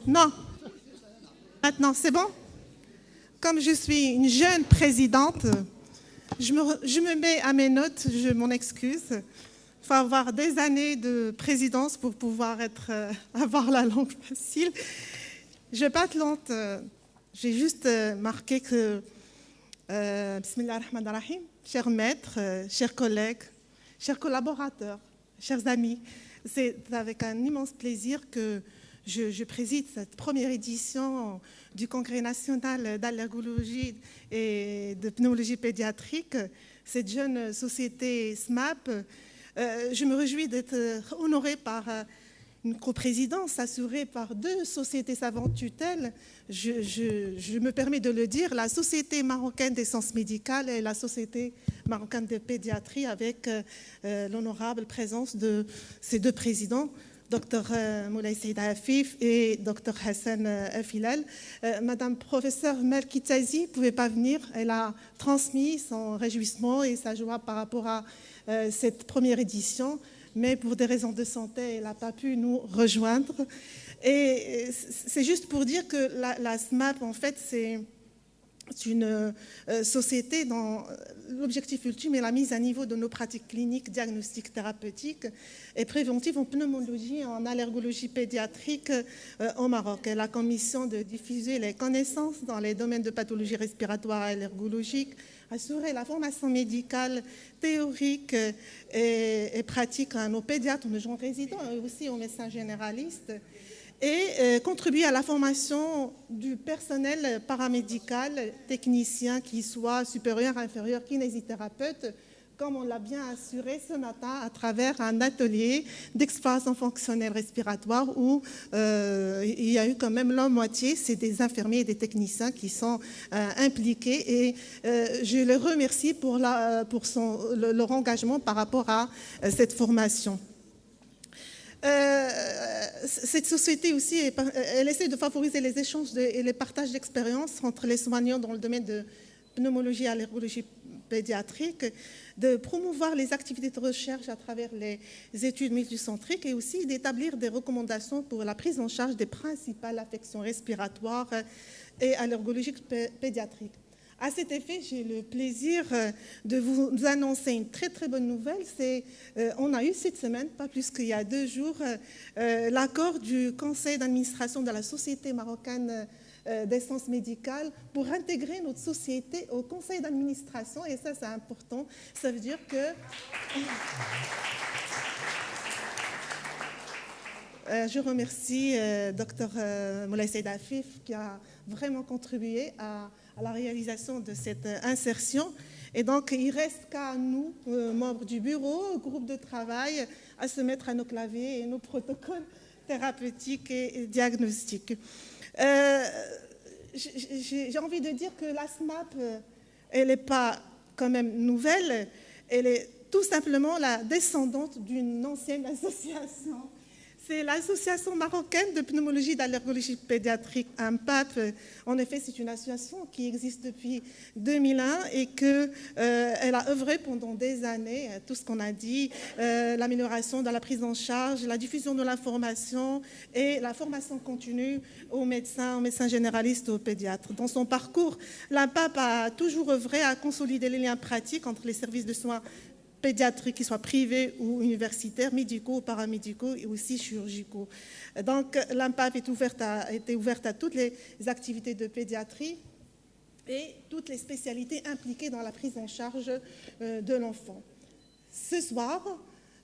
Non. Maintenant, c'est bon? Comme je suis une jeune présidente, je me mets à mes notes, je m'en excuse. Il faut avoir des années de présidence pour pouvoir avoir la langue facile. Je ne vais pas être lente. J'ai juste marqué que, Bismillah ar-Rahman ar-Rahim, chers maîtres, chers collègues, chers collaborateurs, chers amis, c'est avec un immense plaisir que je préside cette première édition du Congrès national d'allergologie et de pneumologie pédiatrique, cette jeune société SMAP. Je me réjouis d'être honorée par une coprésidence assurée par deux sociétés savantes tutelles. Je me permets de le dire, la Société marocaine des sciences médicales et la Société marocaine de pédiatrie, avec l'honorable présence de ces deux présidents, Dr Moulay Saïda Afif et Dr Hassan Afilal. Madame professeure Melki Tazi ne pouvait pas venir. Elle a transmis son réjouissement et sa joie par rapport à cette première édition, mais pour des raisons de santé, elle n'a pas pu nous rejoindre. Et c'est juste pour dire que la SMAP, en fait, c'est une société dont l'objectif ultime est la mise à niveau de nos pratiques cliniques, diagnostiques, thérapeutiques et préventives en pneumologie et en allergologie pédiatrique au Maroc. Elle a comme mission de diffuser les connaissances dans les domaines de pathologie respiratoire et allergologique, assurer la formation médicale théorique et pratique à nos pédiatres, nos gens résidents et aussi aux médecins généralistes, et contribuer à la formation du personnel paramédical, technicien, qui soit supérieur, inférieur, kinésithérapeute, comme on l'a bien assuré ce matin à travers un atelier d'exploration fonctionnelle respiratoire où il y a eu quand même la moitié, c'est des infirmiers et des techniciens qui sont impliqués, et je les remercie pour leur engagement par rapport à cette formation. Cette société aussi, elle essaie de favoriser les échanges et les partages d'expériences entre les soignants dans le domaine de pneumologie et allergologie pédiatrique, de promouvoir les activités de recherche à travers les études multicentriques et aussi d'établir des recommandations pour la prise en charge des principales affections respiratoires et allergologiques pédiatriques. À cet effet, j'ai le plaisir de vous annoncer une très très bonne nouvelle. On a eu cette semaine, pas plus qu'il y a 2 jours, l'accord du conseil d'administration de la Société marocaine des sciences médicales pour intégrer notre société au conseil d'administration. Et ça, c'est important. Ça veut dire que... Je remercie Dr Moulay Saïda Afif qui a vraiment contribué à la réalisation de cette insertion. Et donc, il ne reste qu'à nous, membres du bureau, groupe de travail, à se mettre à nos claviers et nos protocoles thérapeutiques et diagnostiques. J'ai envie de dire que la SMAP, elle n'est pas quand même nouvelle, elle est tout simplement la descendante d'une ancienne association. C'est l'Association marocaine de pneumologie et d'allergologie pédiatrique, AMPAP. En effet, c'est une association qui existe depuis 2001 et qu'elle a œuvré pendant des années, tout ce qu'on a dit, l'amélioration de la prise en charge, la diffusion de l'information et la formation continue aux médecins généralistes, aux pédiatres. Dans son parcours, l'AMPAP a toujours œuvré à consolider les liens pratiques entre les services de soins pédiatriques, qu'ils soient privés ou universitaires, médicaux, paramédicaux et aussi chirurgicaux. Donc, l'AMPAP a été ouverte à toutes les activités de pédiatrie et toutes les spécialités impliquées dans la prise en charge de l'enfant. Ce soir,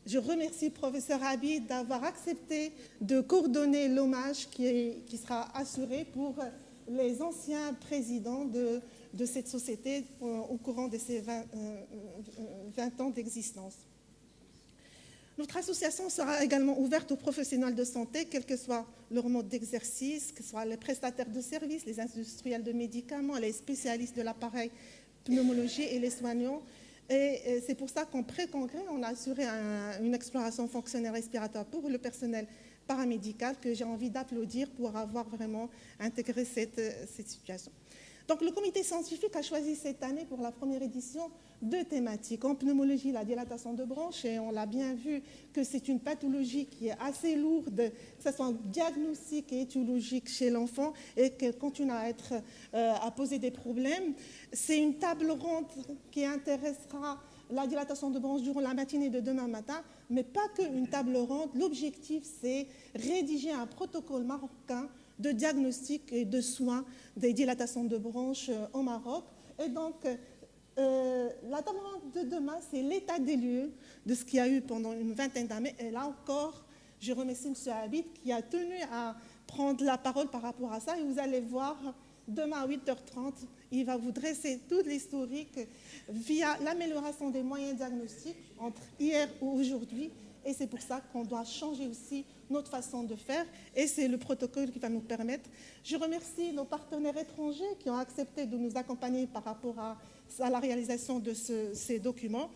je remercie le professeur Habib d'avoir accepté de coordonner l'hommage qui sera assuré pour les anciens présidents de cette société au courant de ces 20 ans d'existence. Notre association sera également ouverte aux professionnels de santé, quel que soit leur mode d'exercice, que ce soit les prestataires de services, les industriels de médicaments, les spécialistes de l'appareil pneumologie et les soignants. Et c'est pour ça qu'en pré-congrès, on a assuré une exploration fonctionnelle respiratoire pour le personnel paramédical que j'ai envie d'applaudir pour avoir vraiment intégré cette situation. Donc le comité scientifique a choisi cette année pour la première édition deux thématiques. En pneumologie, la dilatation de branches, et on l'a bien vu que c'est une pathologie qui est assez lourde, que ce soit diagnostique et étiologique chez l'enfant, et qu'elle continue à poser des problèmes. C'est une table ronde qui intéressera la dilatation de branche durant la matinée de demain matin, mais pas qu'une table ronde. L'objectif, c'est rédiger un protocole marocain de diagnostic et de soins des dilatations de branches au Maroc. Et donc, la table ronde de demain, c'est l'état des lieux de ce qu'il y a eu pendant une vingtaine d'années. Et là encore, je remercie M. Habib qui a tenu à prendre la parole par rapport à ça. Et vous allez voir, demain à 8h30, il va vous dresser tout l'historique via l'amélioration des moyens diagnostiques entre hier et aujourd'hui. Et c'est pour ça qu'on doit changer aussi notre façon de faire. Et c'est le protocole qui va nous permettre. Je remercie nos partenaires étrangers qui ont accepté de nous accompagner par rapport à la réalisation de ces documents.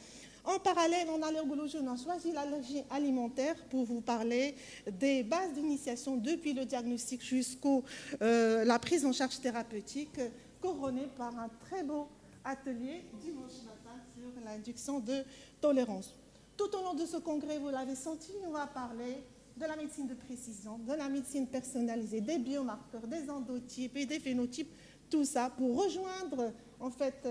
En parallèle, en allergologie, on a choisi l'allergie alimentaire pour vous parler des bases d'initiation depuis le diagnostic jusqu'à la prise en charge thérapeutique, couronnée par un très beau atelier dimanche matin sur l'induction de tolérance. Tout au long de ce congrès, vous l'avez senti, on va parler de la médecine de précision, de la médecine personnalisée, des biomarqueurs, des endotypes et des phénotypes, tout ça pour rejoindre en fait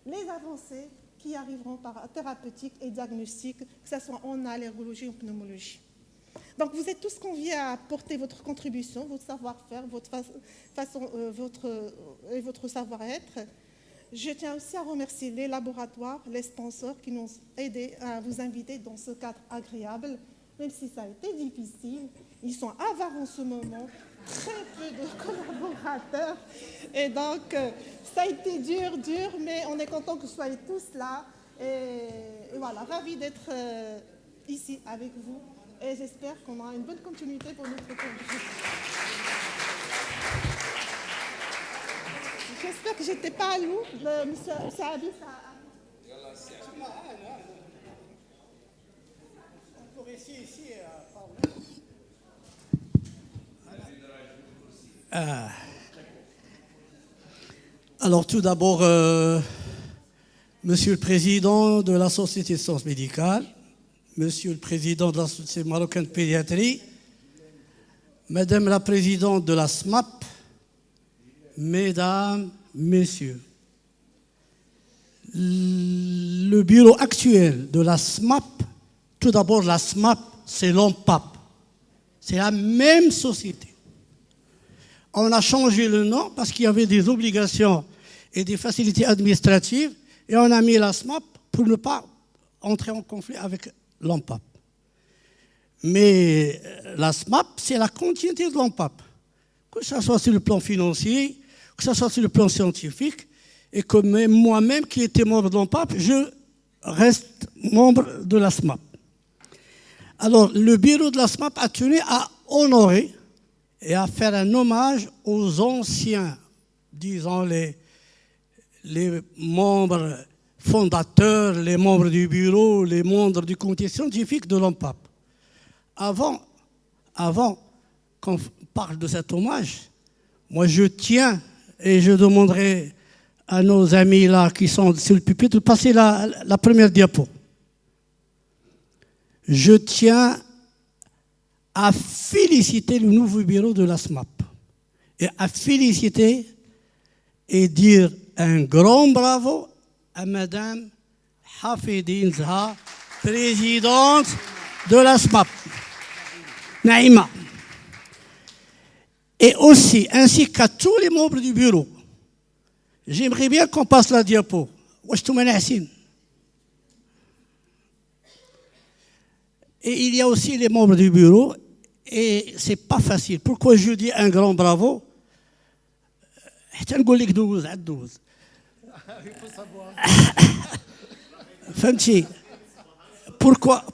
les avancées qui arriveront par thérapeutique et diagnostic, que ce soit en allergologie ou en pneumologie. Donc vous êtes tous conviés à apporter votre contribution, votre savoir-faire, votre savoir-être. Je tiens aussi à remercier les laboratoires, les sponsors qui nous ont aidés à vous inviter dans ce cadre agréable, même si ça a été difficile. Ils sont avares en ce moment, très peu de collaborateurs. Et donc, ça a été dur, mais on est content que vous soyez tous là. Et voilà, ravis d'être ici avec vous. Et j'espère qu'on aura une bonne continuité pour notre congrès. J'espère que je n'étais pas à l'eau. Monsieur Habib, on peut rester ici parler. Alors tout d'abord, Monsieur le Président de la Société de sciences médicales, Monsieur le Président de la Société marocaine de pédiatrie, Madame la Présidente de la SMAP, Mesdames, Messieurs, le bureau actuel de la SMAP, tout d'abord la SMAP, c'est l'OMPAP, c'est la même société. On a changé le nom parce qu'il y avait des obligations et des facilités administratives et on a mis la SMAP pour ne pas entrer en conflit avec l'OMPAP. Mais la SMAP, c'est la continuité de l'OMPAP, que ce soit sur le plan financier, que ce soit sur le plan scientifique, et que même moi-même, qui étais membre de l'OMPAP, je reste membre de la SMAP. Alors, le bureau de la SMAP a tenu à honorer et à faire un hommage aux anciens, disons les membres fondateurs, les membres du bureau, les membres du comité scientifique de l'OMPAP. Avant qu'on parle de cet hommage, moi je tiens et je demanderai à nos amis là qui sont sur le pupitre de passer la première diapo. Je tiens à féliciter le nouveau bureau de la SMAP et à féliciter et dire un grand bravo à Madame Hafidine Zaha, présidente de la SMAP, Naïma. Et aussi, ainsi qu'à tous les membres du bureau. J'aimerais bien qu'on passe la diapo. Et il y a aussi les membres du bureau, et c'est pas facile. Pourquoi je dis un grand bravo?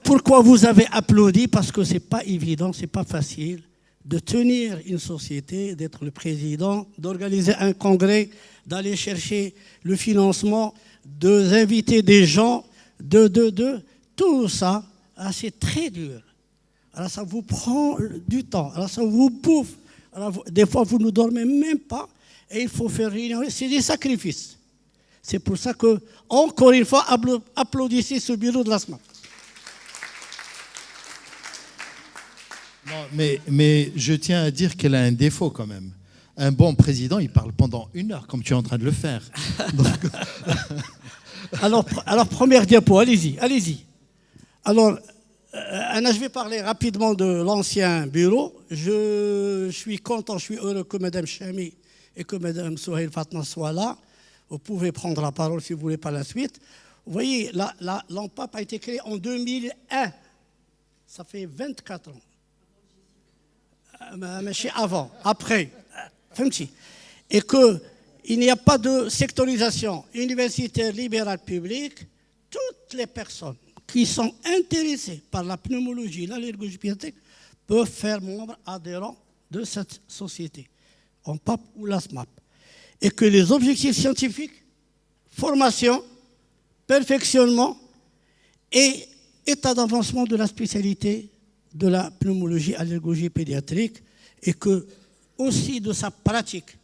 Pourquoi vous avez applaudi? Parce que c'est pas évident, c'est pas facile de tenir une société, d'être le président, d'organiser un congrès, d'aller chercher le financement, d'inviter des gens, tout ça, c'est très dur. Alors ça vous prend du temps, alors ça vous bouffe. Alors, des fois, vous ne dormez même pas. et il faut faire réunion. C'est des sacrifices. C'est pour ça que, encore une fois, applaudissez ce bureau de la SMAP. Non, mais je tiens à dire qu'elle a un défaut quand même. Un bon président, il parle pendant 1 heure, comme tu es en train de le faire. Donc... alors, première diapo, allez-y. Alors, Anna, je vais parler rapidement de l'ancien bureau. Je suis content, je suis heureux que Mme Chami et que Mme Souhail Fatna soient là. Vous pouvez prendre la parole si vous voulez par la suite. Vous voyez, l'ANPAP a été créée en 2001. Ça fait 24 ans. Mais avant, après. Et qu'il n'y a pas de sectorisation universitaire, libérale, publique. Toutes les personnes qui sont intéressées par la pneumologie, l'allergologie pédiatrique, peuvent faire membre adhérent de cette société, ANPAP ou la SMAP. Et que les objectifs scientifiques, formation, perfectionnement et état d'avancement de la spécialité de la pneumologie, allergologie pédiatrique, et que aussi de sa pratique,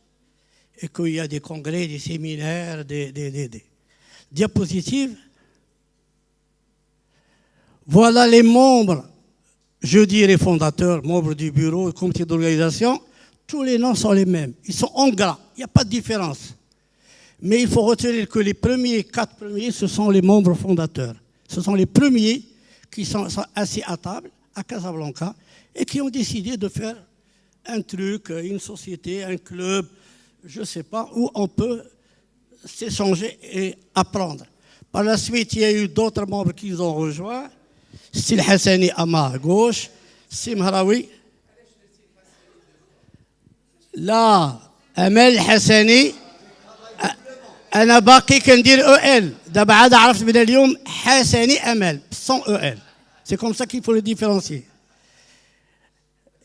et qu'il y a des congrès, des séminaires, des diapositives. Voilà les membres, je dirais fondateurs, membres du bureau, du comité d'organisation. Tous les noms sont les mêmes. Ils sont en gras. Il n'y a pas de différence. Mais il faut retenir que les 4 premiers, ce sont les membres fondateurs. Ce sont les premiers qui sont assis à table, à Casablanca, et qui ont décidé de faire un truc, une société, un club, je ne sais pas, où on peut s'échanger et apprendre. Par la suite, il y a eu d'autres membres qui nous ont rejoints. Sil Hassani Ama à gauche, Sim Harawi. Là, Amel Hassani. أنا باقي كندير EL. دابا عاد عرفت من اليوم حسني أمل sans EL. C'est comme ça qu'il faut le différencier.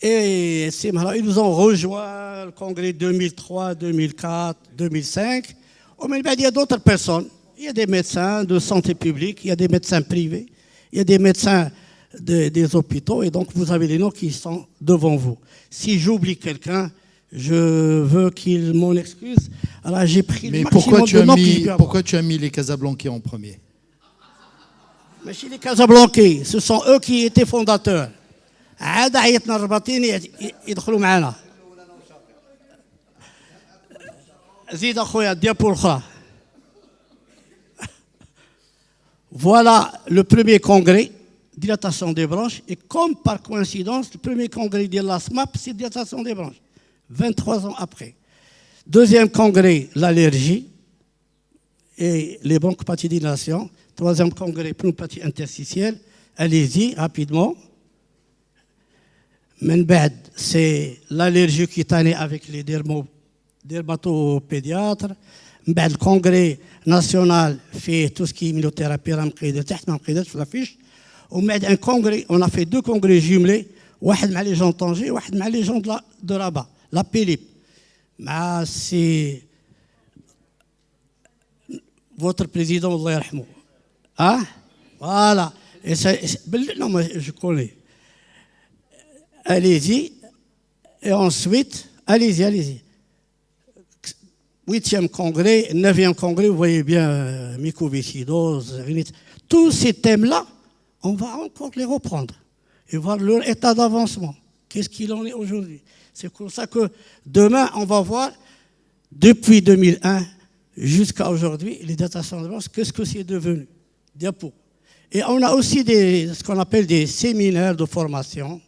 Et ils nous ont rejoint le congrès 2003, 2004, 2005. Il y a d'autres personnes. Il y a des médecins de santé publique, il y a des médecins privés, il y a des médecins des hôpitaux. Et donc, vous avez les noms qui sont devant vous. Si j'oublie quelqu'un, je veux qu'il m'en excuse. Alors, j'ai pris le maximum de noms que je peux avoir. Pourquoi tu as mis les Casablancais en premier? Mais chez les Casablancais, ce sont eux qui étaient fondateurs. عاد عيطنا الرباطين يدخلوا معنا. زيد اخويا الديابو الاخرى. Voilà le premier congrès, dilatation des branches. Et comme par coïncidence, le premier congrès de la SMAP, c'est dilatation des branches. 23 ans après. Deuxième congrès, l'allergie et les bronchopathies. Troisième congrès, pneumopathie interstitielle. Allez-y, rapidement. Menbad, c'est l'allergie cutanée avec les dermatopédiatres. Menbad, le congrès national fait tout ce qui est immunothérapie, في l'affiche. ومن un congrès, on a fait 2 congrès jumelés, واحد مع les gens de Tanger, واحد مع les gens de Rabat, la PELIP. C'est votre président, Allah yarhamou. Ah, voilà. Et ça, non, mais je connais. Allez-y. Et ensuite, allez-y. 8e congrès, 9e congrès, vous voyez bien, mycoviscidose, rhinite. Tous ces thèmes-là, on va encore les reprendre et voir leur état d'avancement. Qu'est-ce qu'il en est aujourd'hui? C'est pour ça que demain, on va voir, depuis 2001 jusqu'à aujourd'hui, les datations de base, qu'est-ce que c'est devenu? Diapo. Et on a aussi ce qu'on appelle des séminaires de formation,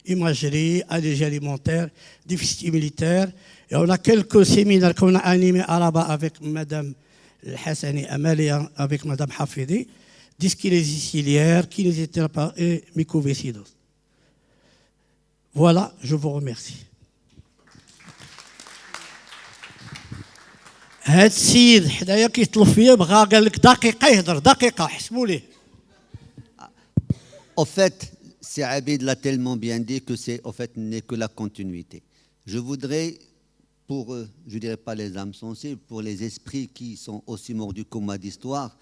imagerie, allergie alimentaire, déficit immunitaire. Et on a quelques séminaires qu'on a animés à Rabat avec Mme Hassani Amalia, avec Mme Hafidi, dyskinésie ciliaire, kinésithérapie et mycoviscidose. Voilà, je vous remercie. هاد السيد حدايا كيطلب فيا بغا قال لك دقيقه يهضر دقيقه حسبوا ليه. En fait, c'est Abid l'a tellement bien dit que c'est en fait n'est que la continuité. Je voudrais, pour, je dirais pas les âmes sensibles, pour les esprits qui sont aussi morts du coma d'histoire,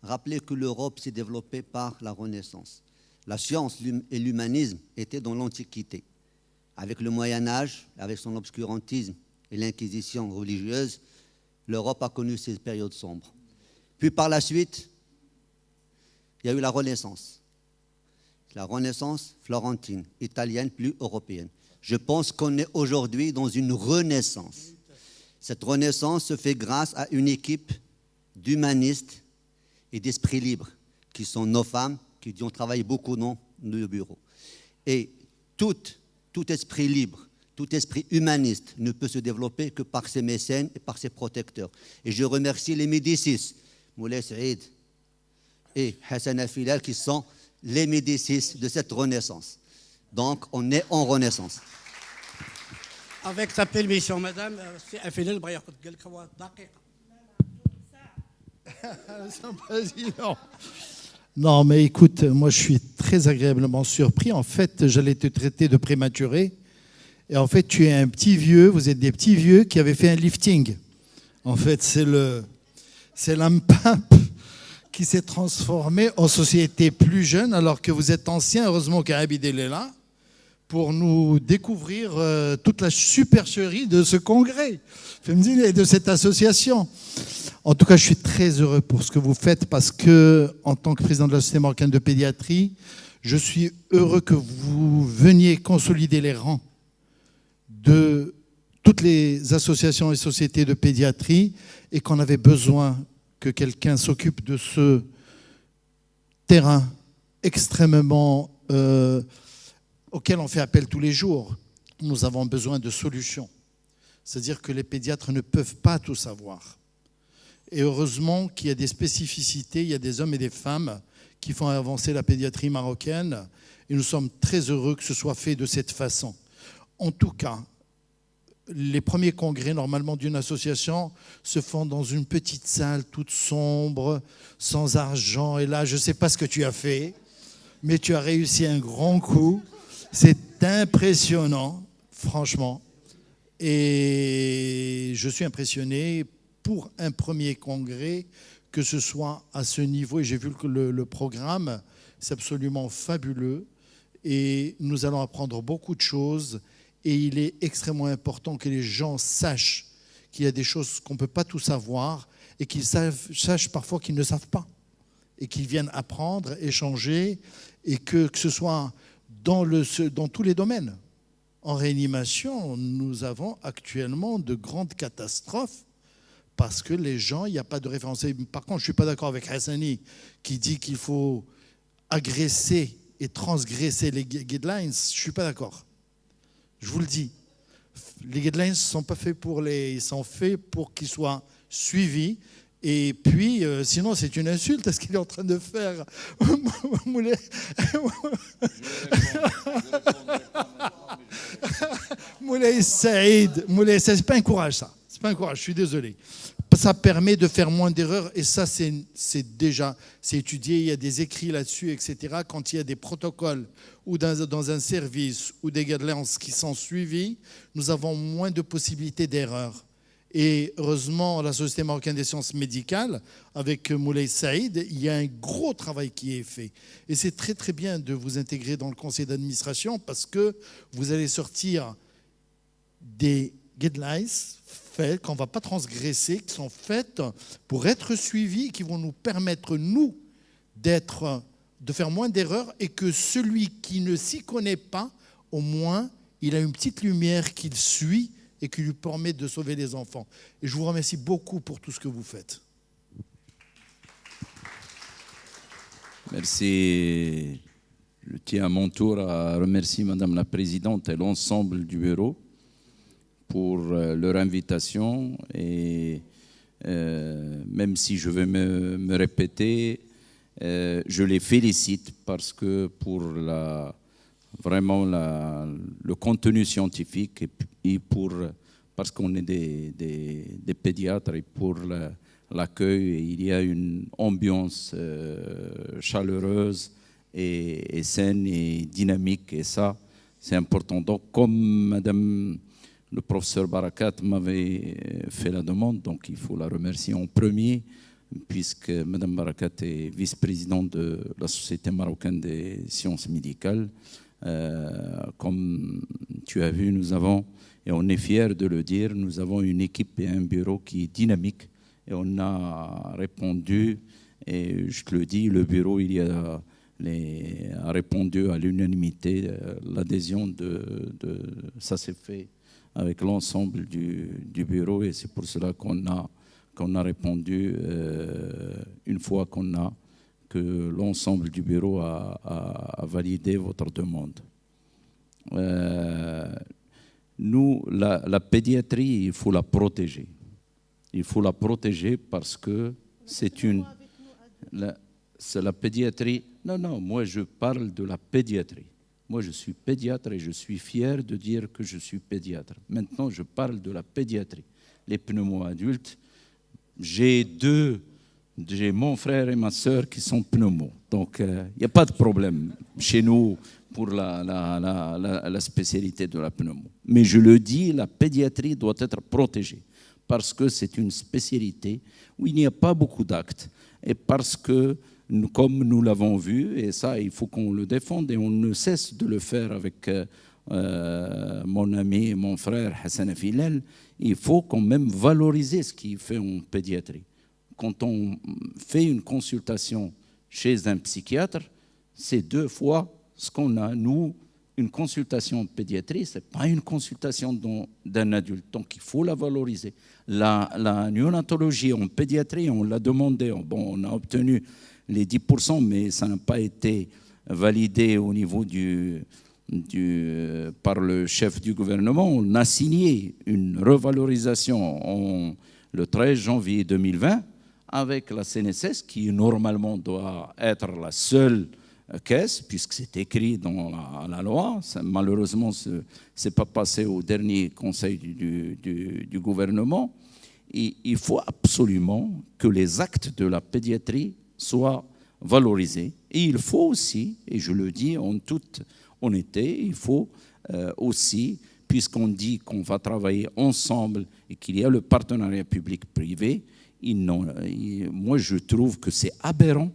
rappeler que l'Europe s'est développée par la Renaissance. La science et l'humanisme étaient dans l'Antiquité. Avec le Moyen-Âge, avec son obscurantisme et l'inquisition religieuse, l'Europe a connu ces périodes sombres. Puis par la suite, il y a eu la Renaissance. La Renaissance florentine, italienne, plus européenne. Je pense qu'on est aujourd'hui dans une renaissance. Cette renaissance se fait grâce à une équipe d'humanistes et d'esprits libres, qui sont nos femmes, qui ont travaillé beaucoup dans nos bureaux. Et tout esprit libre, tout esprit humaniste ne peut se développer que par ses mécènes et par ses protecteurs. Et je remercie les Médicis, Moulay Saïd et Hassan Afilal, qui sont les Médicis de cette renaissance. Donc, on est en renaissance. Avec ta permission, madame, c'est Afilal Bayakut Gelkawa Daqiqa. Président. Non, mais écoute, moi je suis très agréablement surpris. En fait, j'allais te traiter de prématuré. Et en fait, tu es un petit vieux, vous êtes des petits vieux qui avaient fait un lifting. En fait, c'est l'âme pape qui s'est transformé en société plus jeune, alors que vous êtes ancien. Heureusement qu'Abidel est là pour nous découvrir toute la supercherie de ce congrès et de cette association. En tout cas, je suis très heureux pour ce que vous faites parce que, en tant que président de la Société marocaine de pédiatrie, je suis heureux que vous veniez consolider les rangs de toutes les associations et sociétés de pédiatrie et qu'on avait besoin que quelqu'un s'occupe de ce terrain extrêmement auquel on fait appel tous les jours. Nous avons besoin de solutions. C'est-à-dire que les pédiatres ne peuvent pas tout savoir. Et heureusement qu'il y a des spécificités, il y a des hommes et des femmes qui font avancer la pédiatrie marocaine. Et nous sommes très heureux que ce soit fait de cette façon. En tout cas, les premiers congrès, normalement, d'une association se font dans une petite salle toute sombre, sans argent. Et là, je ne sais pas ce que tu as fait, mais tu as réussi un grand coup. C'est impressionnant, franchement. Et je suis impressionné pour un premier congrès, que ce soit à ce niveau. Et j'ai vu que le programme, c'est absolument fabuleux. Et nous allons apprendre beaucoup de choses. Et il est extrêmement important que les gens sachent qu'il y a des choses qu'on ne peut pas tout savoir et qu'ils sachent parfois qu'ils ne savent pas. Et qu'ils viennent apprendre, échanger, et que ce soit dans tous les domaines. En réanimation, nous avons actuellement de grandes catastrophes parce que les gens, il n'y a pas de référence. Par contre, je ne suis pas d'accord avec Hassani qui dit qu'il faut agresser et transgresser les guidelines. Je ne suis pas d'accord. Je vous le dis. Les guidelines ne sont pas faits ils sont faits pour qu'ils soient suivis. Et puis, sinon, c'est une insulte à ce qu'il est en train de faire. Moulay Saïd, c'est pas un courage, ça. C'est pas un courage, je suis désolé. Ça permet de faire moins d'erreurs et ça, c'est étudié. Il y a des écrits là-dessus, etc. Quand il y a des protocoles ou dans un service ou des guidelines qui sont suivis, nous avons moins de possibilités d'erreurs. Et heureusement, la Société marocaine des sciences médicales, avec Moulay Saïd, il y a un gros travail qui est fait. Et c'est très très bien de vous intégrer dans le conseil d'administration parce que vous allez sortir des guidelines faites, qu'on ne va pas transgresser, qui sont faites pour être suivies, qui vont nous permettre, nous, de faire moins d'erreurs et que celui qui ne s'y connaît pas, au moins, il a une petite lumière qu'il suit et qui lui permet de sauver les enfants. Et je vous remercie beaucoup pour tout ce que vous faites. Merci. Je tiens à mon tour à remercier Madame la Présidente et l'ensemble du bureau pour leur invitation. Et même si je vais me répéter, je les félicite parce que pour vraiment le contenu scientifique et parce qu'on est des pédiatres et pour l'accueil, il y a une ambiance chaleureuse et saine et dynamique et ça, c'est important. Donc, comme Madame le professeur Barakat m'avait fait la demande, donc il faut la remercier en premier, puisque Madame Barakat est vice-présidente de la Société marocaine des sciences médicales. Comme tu as vu, nous avons, et on est fiers de le dire, nous avons une équipe et un bureau qui est dynamique. Et on a répondu, et je te le dis, le bureau a répondu à l'unanimité. L'adhésion ça s'est fait avec l'ensemble du bureau, et c'est pour cela qu'on a répondu une fois que l'ensemble du bureau a validé votre demande. Nous, la pédiatrie, il faut la protéger. Il faut la protéger parce que c'est la pédiatrie. Non, moi je parle de la pédiatrie. Moi je suis pédiatre et je suis fier de dire que je suis pédiatre. Maintenant je parle de la pédiatrie. Les pneumo-adultes, j'ai mon frère et ma sœur qui sont pneumo. Donc il n'y a pas de problème chez nous pour la spécialité de la pneumo. Mais je le dis, la pédiatrie doit être protégée parce que c'est une spécialité où il n'y a pas beaucoup d'actes et parce que, comme nous l'avons vu, et ça, il faut qu'on le défende et on ne cesse de le faire avec mon ami et mon frère Hassan Afilel, il faut quand même valoriser ce qu'il fait en pédiatrie. Quand on fait une consultation chez un psychiatre, c'est 2 fois ce qu'on a. Nous, une consultation en pédiatrie, ce n'est pas une consultation d'un adulte. Donc, il faut la valoriser. La néonatologie en pédiatrie, on l'a demandé. Bon, on a obtenu les 10%, mais ça n'a pas été validé au niveau par le chef du gouvernement. On a signé une revalorisation le 13 janvier 2020 avec la CNSS, qui normalement doit être la seule caisse, puisque c'est écrit dans la loi. Ça, malheureusement, ce n'est pas passé au dernier conseil du gouvernement. Et il faut absolument que les actes de la pédiatrie soient valorisés. Et il faut aussi, et je le dis en toute honnêteté, il faut aussi, puisqu'on dit qu'on va travailler ensemble et qu'il y a le partenariat public-privé, moi je trouve que c'est aberrant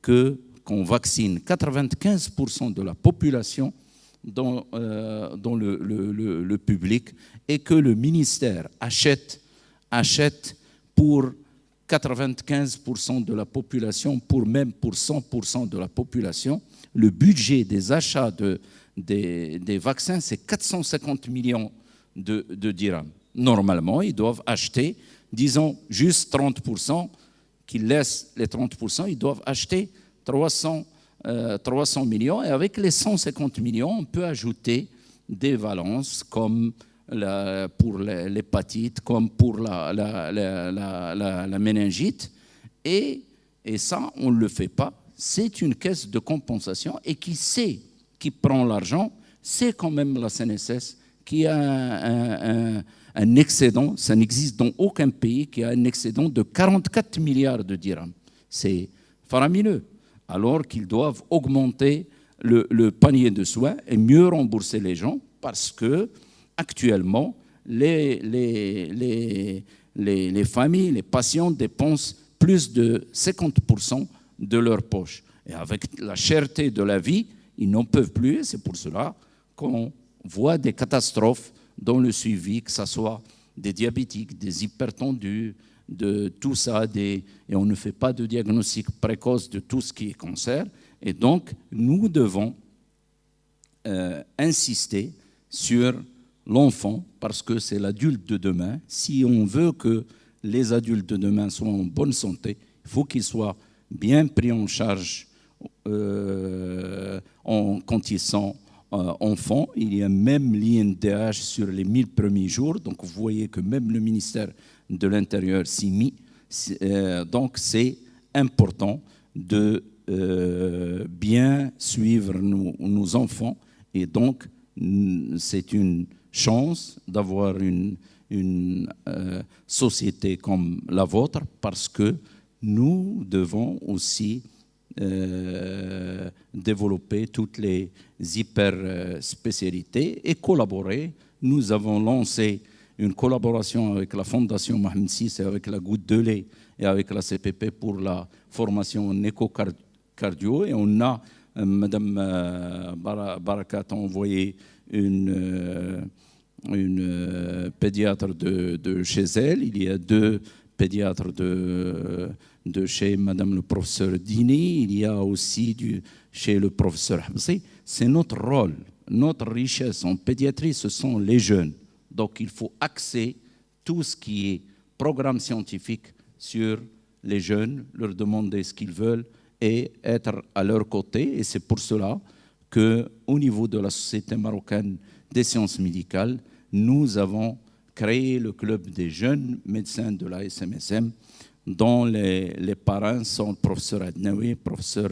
qu'on vaccine 95% de la population dans le public et que le ministère achète pour 95% de la population, pour 100% de la population. Le budget des achats des vaccins, c'est 450 millions de dirhams. Normalement, ils doivent acheter, disons, juste 30%, qu'ils laissent les 30%, ils doivent acheter 300 millions. Et avec les 150 millions, on peut ajouter des valences comme pour l'hépatite, comme pour la méningite. Et ça, on ne le fait pas. C'est une caisse de compensation. Et qui prend l'argent, c'est quand même la CNSS qui a un excédent. Ça n'existe dans aucun pays qui a un excédent de 44 milliards de dirhams. C'est faramineux. Alors qu'ils doivent augmenter le panier de soins et mieux rembourser les gens parce que actuellement, les familles, les patients dépensent plus de 50% de leur poche. Et avec la cherté de la vie, ils n'en peuvent plus. C'est pour cela qu'on voit des catastrophes dans le suivi, que ce soit des diabétiques, des hypertendus, de tout ça, et on ne fait pas de diagnostic précoce de tout ce qui est cancer. Et donc, nous devons insister sur l'enfant, parce que c'est l'adulte de demain. Si on veut que les adultes de demain soient en bonne santé, il faut qu'ils soient bien pris en charge quand ils sont enfants. Il y a même l'INDH sur les 1000 premiers jours. Donc, vous voyez que même le ministère de l'Intérieur s'y mit. Donc, c'est important de bien suivre nos enfants. Et donc, c'est une chance d'avoir une société comme la vôtre parce que nous devons aussi développer toutes les hyper-spécialités et collaborer. Nous avons lancé une collaboration avec la Fondation Mohamed VI et avec la Goutte de lait et avec la CPP pour la formation en échocardio et on a Madame Barakat a envoyé une pédiatre de chez elle. Il y a 2 pédiatres de chez Madame le professeur Dini. Il y a aussi chez le professeur Habsi. C'est notre rôle, notre richesse en pédiatrie, ce sont les jeunes. Donc il faut axer tout ce qui est programme scientifique sur les jeunes, leur demander ce qu'ils veulent et être à leur côté. Et c'est pour cela qu'au niveau de la Société marocaine des sciences médicales, nous avons créé le club des jeunes médecins de la SMSM, dont les parrains sont le professeur Adnaoui, le professeur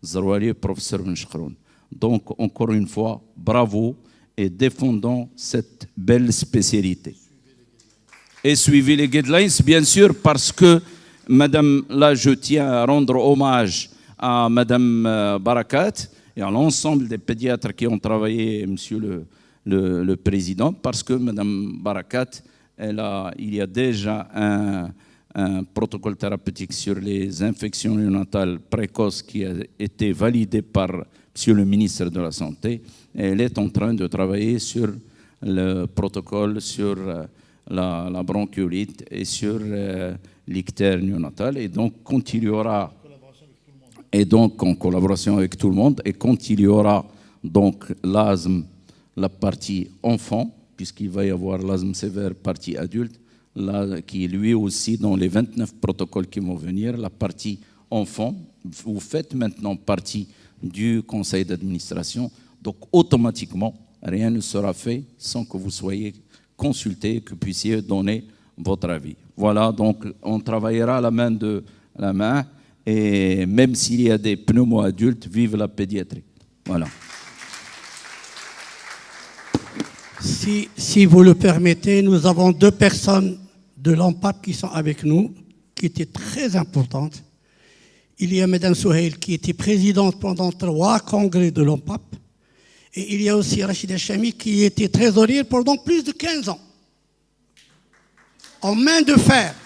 Zarouali et le professeur Benchkroun. Donc, encore une fois, bravo et défendons cette belle spécialité. Et suivez les guidelines, bien sûr, parce que, Madame, là, je tiens à rendre hommage à Madame Barakat et à l'ensemble des pédiatres qui ont travaillé, Monsieur le Président, parce que Madame Barakat, il y a déjà un protocole thérapeutique sur les infections néonatales précoces qui a été validé par Monsieur le ministre de la Santé. Et elle est en train de travailler sur le protocole sur la bronchiolite et sur l'ictère néonatal. Et donc, quand il y aura, et donc en collaboration avec tout le monde, et quand il y aura donc l'asthme, la partie enfant, puisqu'il va y avoir l'asthme sévère partie adulte, là, qui est lui aussi dans les 29 protocoles qui vont venir, la partie enfant, vous faites maintenant partie du conseil d'administration, donc automatiquement, rien ne sera fait sans que vous soyez consulté, que vous puissiez donner votre avis. Voilà, donc on travaillera la main de la main, et même s'il y a des pneumo-adultes, vive la pédiatrie. Voilà. Si vous le permettez, nous avons 2 personnes de l'ANPAP qui sont avec nous, qui étaient très importantes. Il y a Mme Souheil qui était présidente pendant 3 congrès de l'ANPAP. Et il y a aussi Rachida Chami qui était trésorière pendant plus de 15 ans. En main de fer.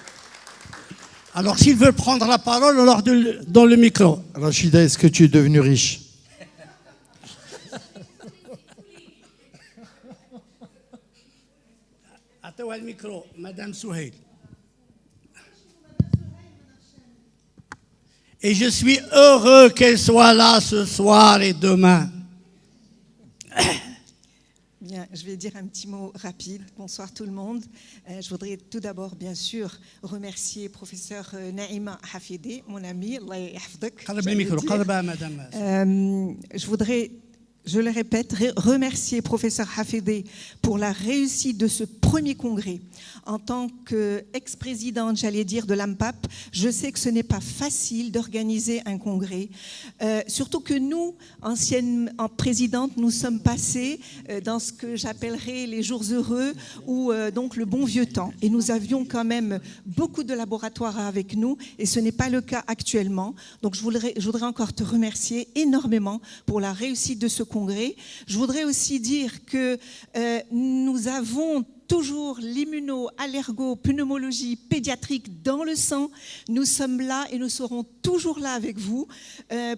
Alors s'ils veulent prendre la parole, alors dans le micro. Rachida, est-ce que tu es devenue riche? Attends le micro, Madame Souheil. Et je suis heureux qu'elle soit là ce soir et demain. Bien, je vais dire un petit mot rapide. Bonsoir tout le monde. Je voudrais tout d'abord, bien sûr, remercier professeur Naïma Hafidi, mon ami. Allah yahfdak. Je voudrais, je le répète, remercier professeur Hafidi pour la réussite de ce premier congrès. En tant qu'ex-présidente, j'allais dire, de l'ANPAP, je sais que ce n'est pas facile d'organiser un congrès. Surtout que nous, anciennes présidentes, nous sommes passées dans ce que j'appellerais les jours heureux ou donc le bon vieux temps. Et nous avions quand même beaucoup de laboratoires avec nous et ce n'est pas le cas actuellement. Donc je voudrais encore te remercier énormément pour la réussite de ce congrès. Je voudrais aussi dire que nous avons toujours l'immuno-allergo-pneumologie pédiatrique dans le sang. Nous sommes là et nous serons toujours là avec vous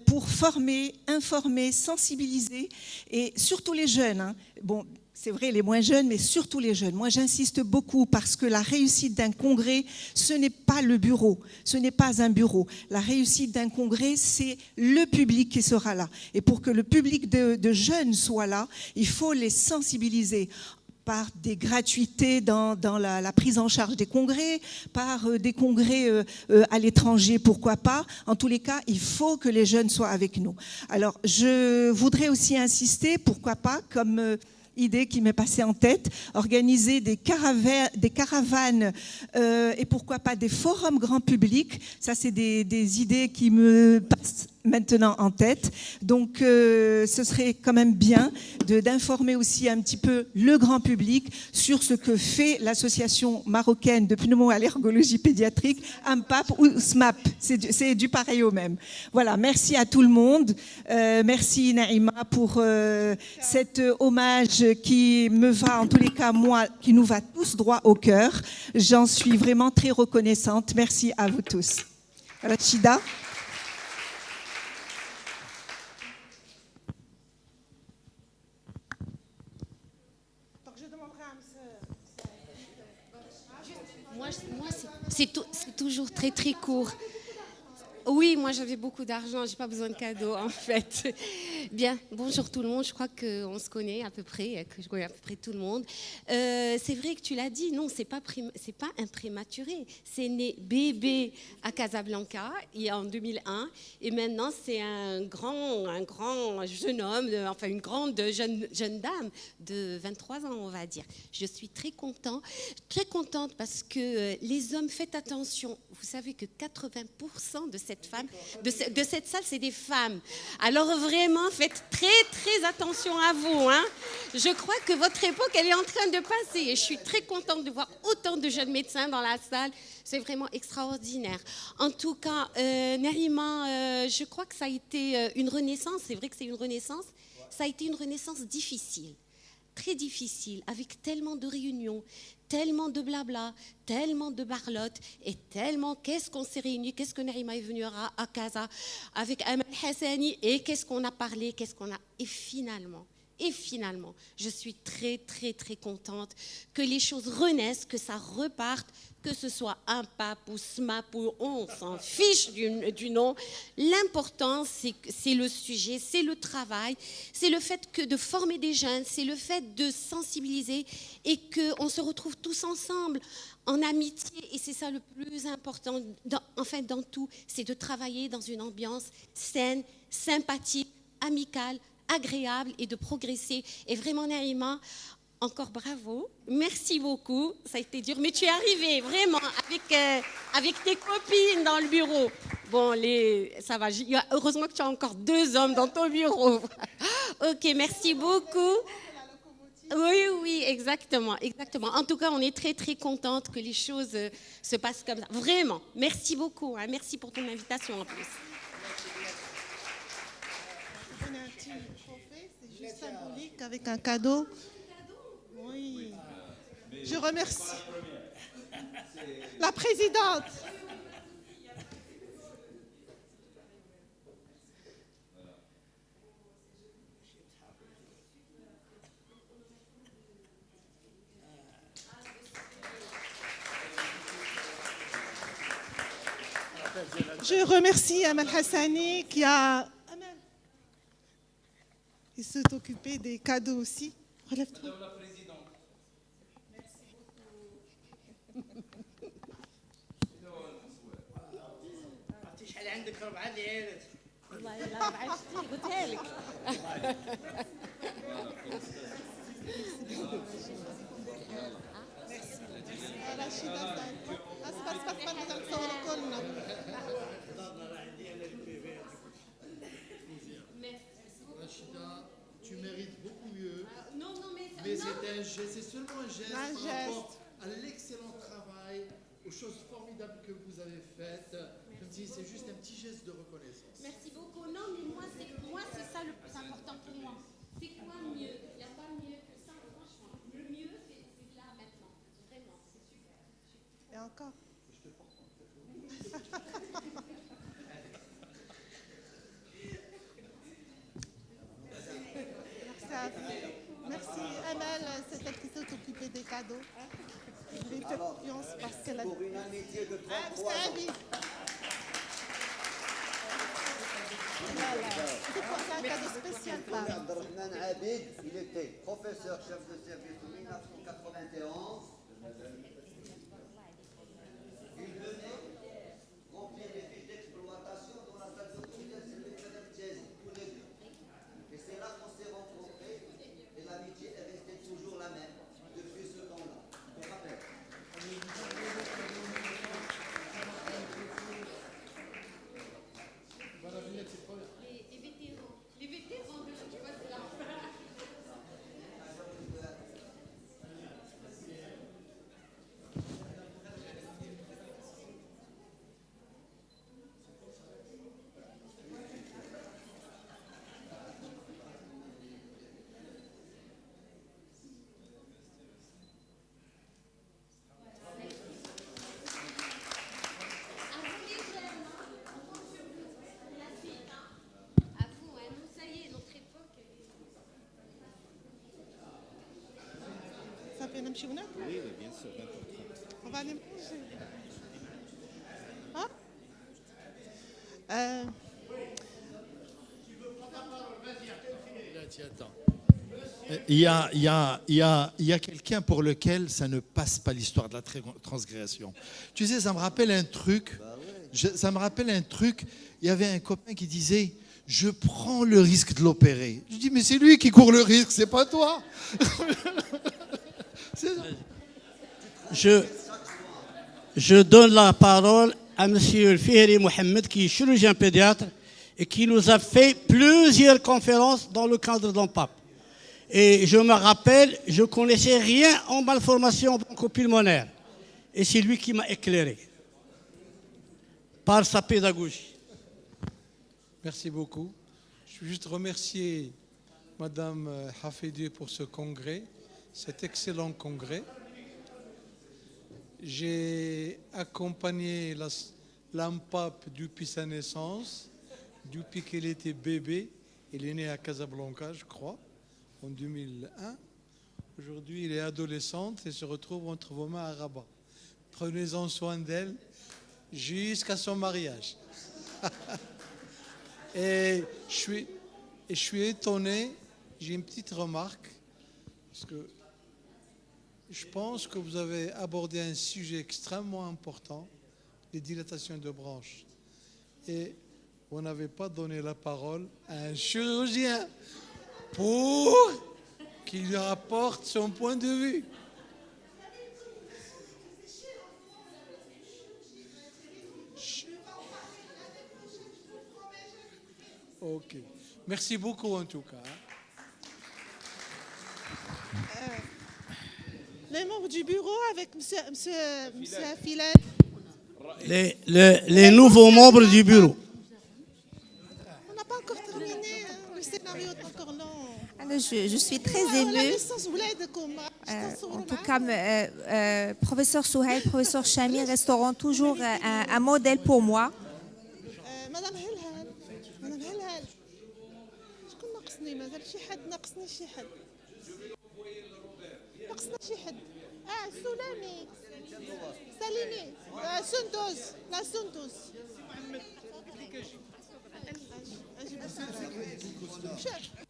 pour former, informer, sensibiliser et surtout les jeunes. Hein. Bon, c'est vrai, les moins jeunes, mais surtout les jeunes. Moi, j'insiste beaucoup parce que la réussite d'un congrès, ce n'est pas le bureau, ce n'est pas un bureau. La réussite d'un congrès, c'est le public qui sera là. Et pour que le public de jeunes soit là, il faut les sensibiliser par des gratuités dans la prise en charge des congrès, par des congrès à l'étranger, pourquoi pas. En tous les cas, il faut que les jeunes soient avec nous. Alors, je voudrais aussi insister, pourquoi pas, comme idée qui m'est passée en tête, organiser des caravanes et pourquoi pas des forums grand public. Ça, c'est des idées qui me passent maintenant en tête. Donc, ce serait quand même bien d'informer aussi un petit peu le grand public sur ce que fait l'association marocaine de pneumo-allergologie pédiatrique, ANPAP ou SMAP. C'est du pareil au même. Voilà, merci à tout le monde. Merci Naïma pour cet hommage qui me va, en tous les cas, moi, qui nous va tous droit au cœur. J'en suis vraiment très reconnaissante. Merci à vous tous. Rachida. C'est toujours très très court. Oui, moi j'avais beaucoup d'argent, j'ai pas besoin de cadeaux en fait. Bien, bonjour tout le monde, je crois qu'on se connaît à peu près, que je connais à peu près tout le monde. C'est vrai que tu l'as dit, non, c'est pas un prématuré, c'est né bébé à Casablanca en 2001 et maintenant c'est un grand jeune homme, enfin une grande jeune dame de 23 ans on va dire. Je suis très contente parce que les hommes, faites attention, vous savez que 80% de cette salle, c'est des femmes. Alors vraiment, faites très, très attention à vous. Hein. Je crois que votre époque, elle est en train de passer. Et je suis très contente de voir autant de jeunes médecins dans la salle. C'est vraiment extraordinaire. En tout cas, Narima, je crois que ça a été une renaissance. C'est vrai que c'est une renaissance. Ça a été une renaissance difficile. Très difficile, avec tellement de réunions, tellement de blabla, tellement de barlottes et tellement qu'est-ce qu'on s'est réunis, qu'est-ce que Narima est venue à Casa avec Amal Hassani et qu'est-ce qu'on a parlé, et finalement, je suis très très très contente que les choses renaissent, que ça reparte, que ce soit un pape ou SMAP ou on s'en fiche du nom. L'important, c'est le sujet, c'est le travail, c'est le fait de former des jeunes, c'est le fait de sensibiliser et qu'on se retrouve tous ensemble en amitié. Et c'est ça le plus important, dans tout, c'est de travailler dans une ambiance saine, sympathique, amicale, agréable et de progresser. Et vraiment, Narima, encore bravo, merci beaucoup, ça a été dur, mais tu es arrivée vraiment avec tes copines dans le bureau. Bon, ça va, heureusement que tu as encore 2 hommes dans ton bureau. Ok, merci beaucoup. Oui, exactement. En tout cas, on est très, très contente que les choses se passent comme ça. Vraiment, merci beaucoup, hein, merci pour ton invitation en plus. Donner un petit trophée, c'est juste symbolique avec un cadeau. Oui. Je remercie la présidente. Je remercie Amal Hassani qui s'est occupé des cadeaux aussi. Relève-toi. Madame la Présidente. والله لا بعشتي قلتها لك Rachida, tu mérites beaucoup mieux. Non, Mais c'est seulement un geste Un par geste. rapport à l'excellent travail, aux choses formidables que vous avez faites. Je me dis, c'est juste un petit geste de reconnaissance. Merci beaucoup. Non, mais moi, c'est ça le plus important pour moi. C'est quoi mieux? Il n'y a pas mieux que ça, franchement. Le mieux, c'est là, maintenant. Vraiment, c'est super. Et encore. Merci à vous. Merci Amel, c'est elle qui s'est occupée des cadeaux. Je lui ai fait confiance parce qu'elle a... Pour une amitié de 33 Ah, ans. c'est Abby. Voilà. C'est pour ça un cadeau spécial, femme. Abdelrahman Abid, il était professeur chef de service en 1991. Il venait remplir les fiches d'exploitation dans la salle d'hôpital de Madame Thiès, tous les deux. Et c'est là qu'on s'est rencontrés et l'amitié est restée toujours la même depuis ce temps-là. Je te rappelle. Les vétérans, je vois, c'est là. À vous, hein, nous, ça y est, notre époque. Ça fait un petit bonheur? Oui, bien sûr. On va aller manger. Il y a quelqu'un pour lequel ça ne passe pas l'histoire de la transgression. Tu sais, ça me rappelle un truc. Il y avait un copain qui disait, je prends le risque de l'opérer. Je dis, mais c'est lui qui court le risque, c'est pas toi. Je donne la parole à M. Fihri Mohamed, qui est chirurgien pédiatre et qui nous a fait plusieurs conférences dans le cadre de l'ONPAP. Et je me rappelle, je ne connaissais rien en malformation bronchopulmonaire. Et c'est lui qui m'a éclairé par sa pédagogie. Merci beaucoup. Je veux juste remercier Madame Hafidi pour ce congrès, cet excellent congrès. J'ai accompagné l'ANPAP depuis sa naissance, depuis qu'elle était bébé. Elle est née à Casablanca, je crois, en 2001. Aujourd'hui, elle est adolescente et se retrouve entre vos mains à Rabat. Prenez-en soin d'elle jusqu'à son mariage. Et je suis étonné, j'ai une petite remarque, parce que je pense que vous avez abordé un sujet extrêmement important, les dilatations de branches. Et vous n'avez pas donné la parole à un chirurgien pour qu'il lui apporte son point de vue. Ok. Merci beaucoup en tout cas. Les membres du bureau avec monsieur Filet. Les nouveaux membres du bureau. On n'a pas encore terminé, le scénario est encore long. Alors, je suis très émue. En tout cas, professeur Souhail, professeur Chamil resteront toujours un modèle pour moi. Madame Helhal, شكون ناقصني مازال شي حد ناقصني شي حد ناقصنا شي حد سلامي ساليني سندوز لا سندوز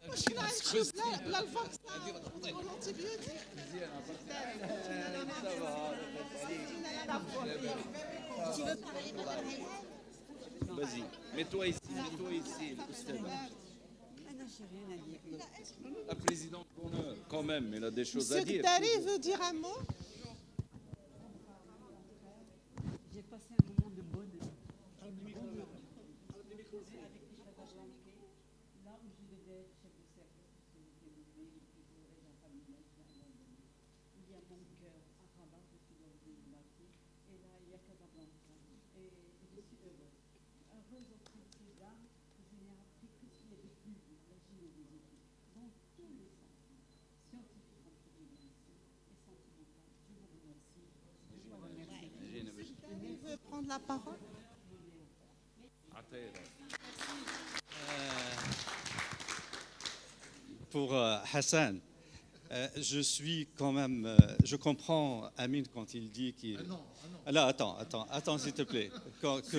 واش كنا نشوف لا الفاكسان والانتيبيوتيك Vas-y, mets-toi ici, l'Oustaz. La présidente d'honneur, quand même, elle a des choses à dire. Monsieur Dari veut dire un mot. J'ai passé un moment de bonheur. Là où je devais être chef de service, parce que j'étais nommée régent familial, il y a mon cœur à Rabat, je suis d'origine maquis, et là il y a Casablanca. Et je suis heureuse. Heureuse auprès de ces dames que je n'ai appris que ce qui est de plus dur, la gynécologie, dans tous les sens, scientifiques en premier ici, et sentimental. Je vous remercie. Il veut prendre la parole. Pour Hassan, je suis quand même, je comprends Amine quand il dit qu'il... Là, attends, s'il te plaît. Que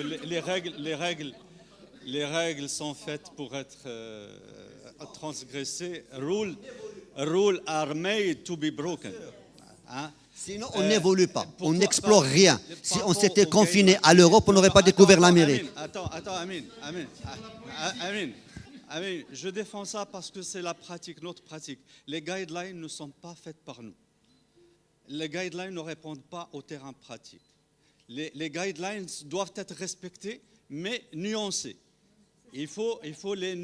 les règles sont faites pour être transgressées. Rules are made to be broken. Hein? Sinon, on n'évolue pas, on n'explore rien. Si on s'était confiné à l'Europe, on n'aurait pas découvert l'Amérique. Attends, Amine, je défends ça parce que c'est la pratique, notre pratique. Les guidelines ne sont pas faites par nous. Les guidelines ne répondent pas au terrain pratique. Les guidelines doivent être respectées, mais nuancées. Il faut les